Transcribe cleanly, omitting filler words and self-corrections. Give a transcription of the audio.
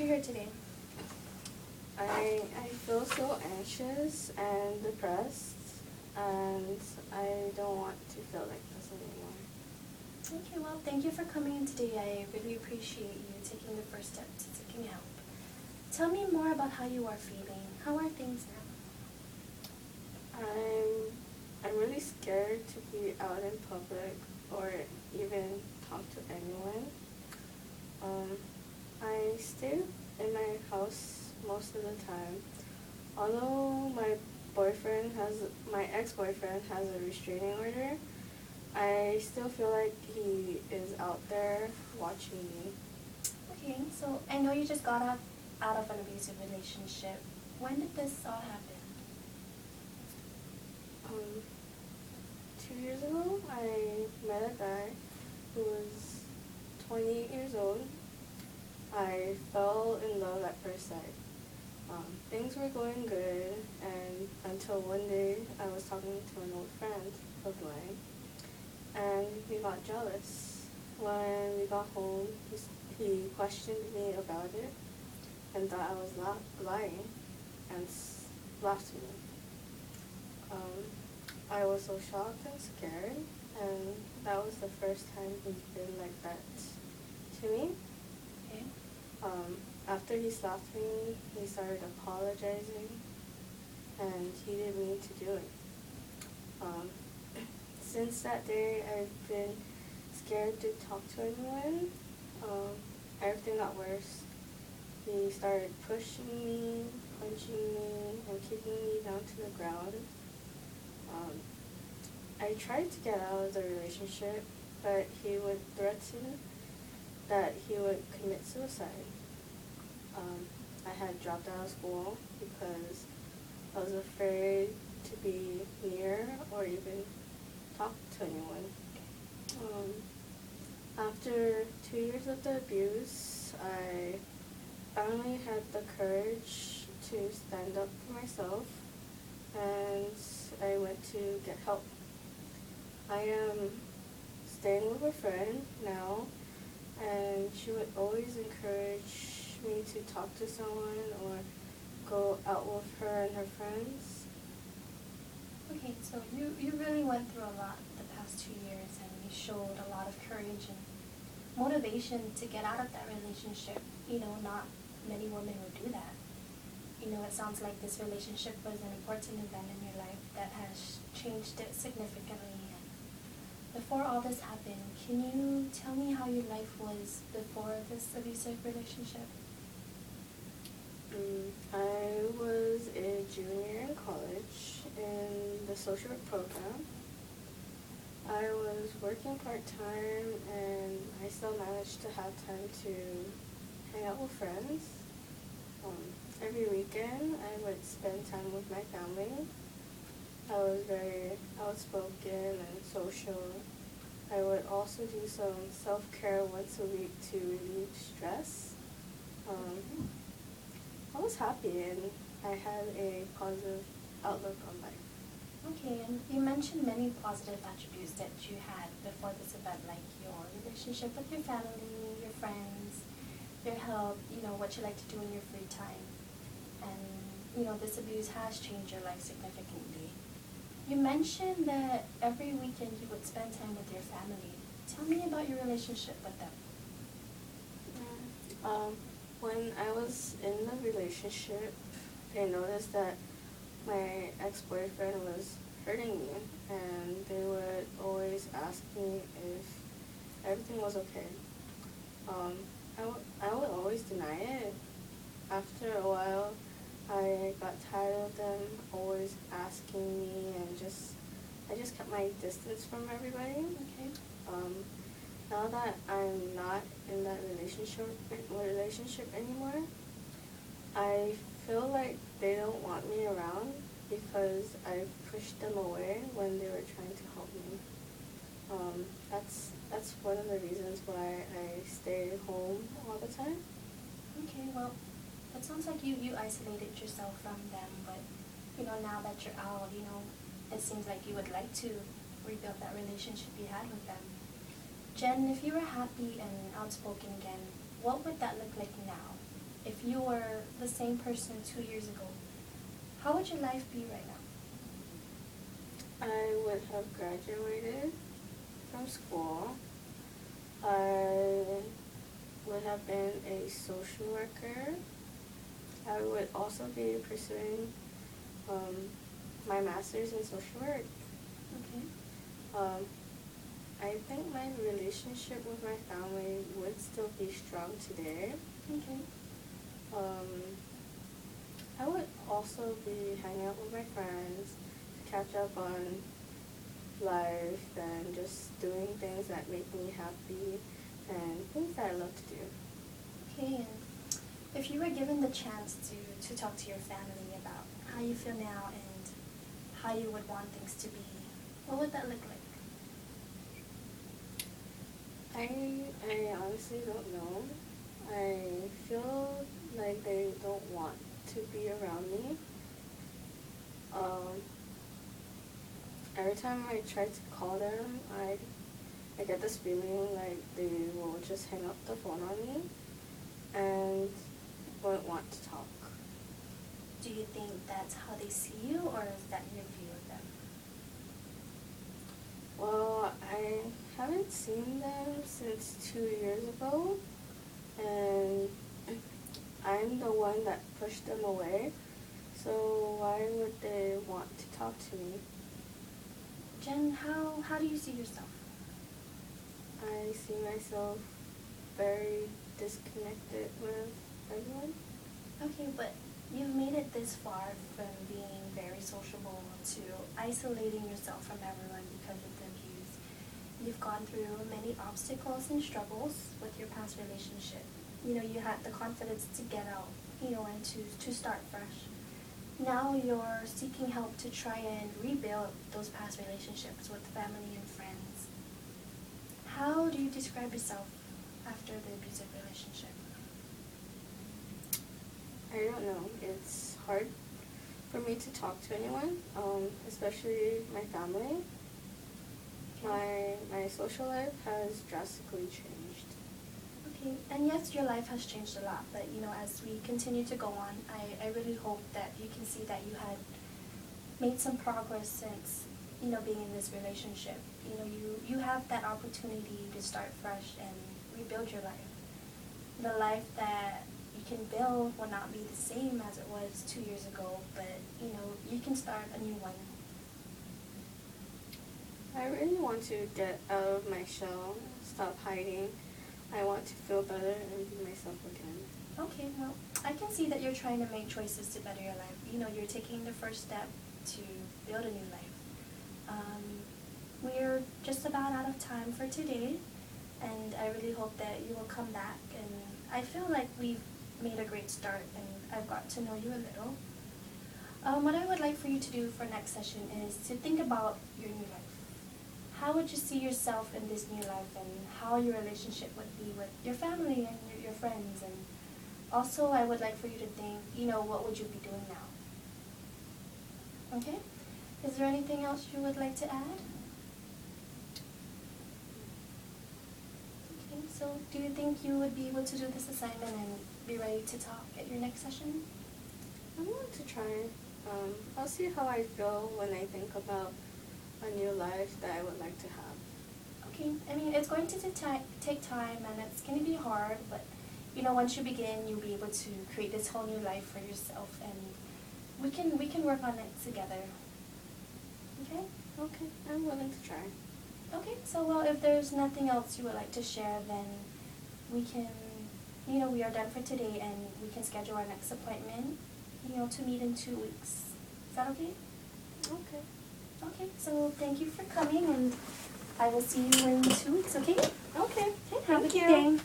here today? I feel so anxious and depressed, and I don't want to feel like this anymore. Okay, well, thank you for coming in today. I really appreciate you taking the first step to seeking help. Tell me more about how you are feeling. How are things now? I'm really scared to be out in public or even talk to anyone. I stay in my house most of the time. Although my ex-boyfriend has a restraining order, I still feel like he is out there watching me. Okay, so I know you just got out of an abusive relationship. When did this all happen? 2 years ago, I met a guy who was 28 years old. I fell in love at first sight. Things were going good, and until one day I was talking to an old friend of mine, and we got jealous. When we got home, he questioned me about it and thought I was lying and laughed at me. I was so shocked and scared, and that was the first time he's been like that to me. Okay. After he slapped me, he started apologizing, and he didn't mean to do it. Since that day, I've been scared to talk to anyone. Everything got worse. He started pushing me, punching me, and kicking me down to the ground. I tried to get out of the relationship, but he would threaten that he would commit suicide. I had dropped out of school because I was afraid to be near or even talk to anyone. After 2 years of the abuse, I finally had the courage to stand up for myself, and I went to get help. I am staying with a friend now, and she would always encourage me to talk to someone or go out with her and her friends. Okay, so you really went through a lot the past 2 years, and you showed a lot of courage and motivation to get out of that relationship. Not many women would do that. It sounds like this relationship was an important event in your life that has changed it significantly. Before all this happened, can you tell me how your life was before this abusive relationship? I was a junior in college in the social work program. I was working part-time, and I still managed to have time to hang out with friends. Every weekend, I would spend time with my family. I was very outspoken and social. I would also do some self-care once a week to relieve stress. I was happy, and I had a positive outlook on life. Okay, and you mentioned many positive attributes that you had before this event, like your relationship with your family, your friends, your health, what you like to do in your free time. And, this abuse has changed your life significantly. You mentioned that every weekend you would spend time with your family. Tell me about your relationship with them. When I was in the relationship, I noticed that my ex-boyfriend was hurting me, and they would always ask me if everything was okay. I would always deny it. After a while, I got tired of them always asking me, and I just kept my distance from everybody. Okay. Now that I'm not in that relationship anymore, I feel like they don't want me around because I pushed them away when they were trying to help me. That's one of the reasons why I stay home all the time. Okay, well, it sounds like you isolated yourself from them, but now that you're out, it seems like you would like to rebuild that relationship you had with them. Jen, if you were happy and outspoken again, what would that look like now? if you were the same person 2 years ago, how would your life be right now? I would have graduated from school. I would have been a social worker. I would also be pursuing my master's in social work. Okay. I think my relationship with my family would still be strong today. Okay. I would also be hanging out with my friends, catch up on life, and just doing things that make me happy and things that I love to do. Okay, and if you were given the chance to talk to your family about how you feel now and how you would want things to be, what would that look like? I honestly don't know. I feel like they don't want to be around me. Every time I try to call them, I get this feeling like they will just hang up the phone on me and won't want to talk. Do you think that's how they see you, or is that your view of them? Well, I haven't seen them since 2 years ago, and I'm the one that pushed them away, so why would they want to talk to me? Jen, how do you see yourself? I see myself very disconnected with everyone. Okay, but you've made it this far from being very sociable to isolating yourself from everyone because of the abuse. You've gone through many obstacles and struggles with your past relationship. You know, you had the confidence to get out, and to start fresh. Now you're seeking help to try and rebuild those past relationships with family and friends. How do you describe yourself after the abusive relationship? I don't know. It's hard for me to talk to anyone, especially my family. My social life has drastically changed. Okay, and yes, your life has changed a lot, but as we continue to go on, I really hope that you can see that you had made some progress since, being in this relationship. You have that opportunity to start fresh and rebuild your life. The life that you can build will not be the same as it was 2 years ago, but, you can start a new one. I really want to get out of my shell, stop hiding. I want to feel better and be myself again. Okay, well, I can see that you're trying to make choices to better your life. You're taking the first step to build a new life. We're just about out of time for today, and I really hope that you will come back. And I feel like we've made a great start, and I've got to know you a little. What I would like for you to do for next session is to think about your new life. How would you see yourself in this new life, and how your relationship would be with your family and your friends? And also, I would like for you to think, what would you be doing now? Okay? Is there anything else you would like to add? Okay, so do you think you would be able to do this assignment and be ready to talk at your next session? I want to try. I'll see how I feel when I think about a new life that I would like to have. Okay, it's going to take time, and it's going to be hard, but once you begin, you'll be able to create this whole new life for yourself, and we can work on it together. Okay? Okay, I'm willing to try. Okay, so well, if there's nothing else you would like to share, then we can, we are done for today, and we can schedule our next appointment, to meet in 2 weeks. Is that okay? Okay. Okay, so thank you for coming, and I will see you in 2 weeks, okay? Okay. Okay, have a good day.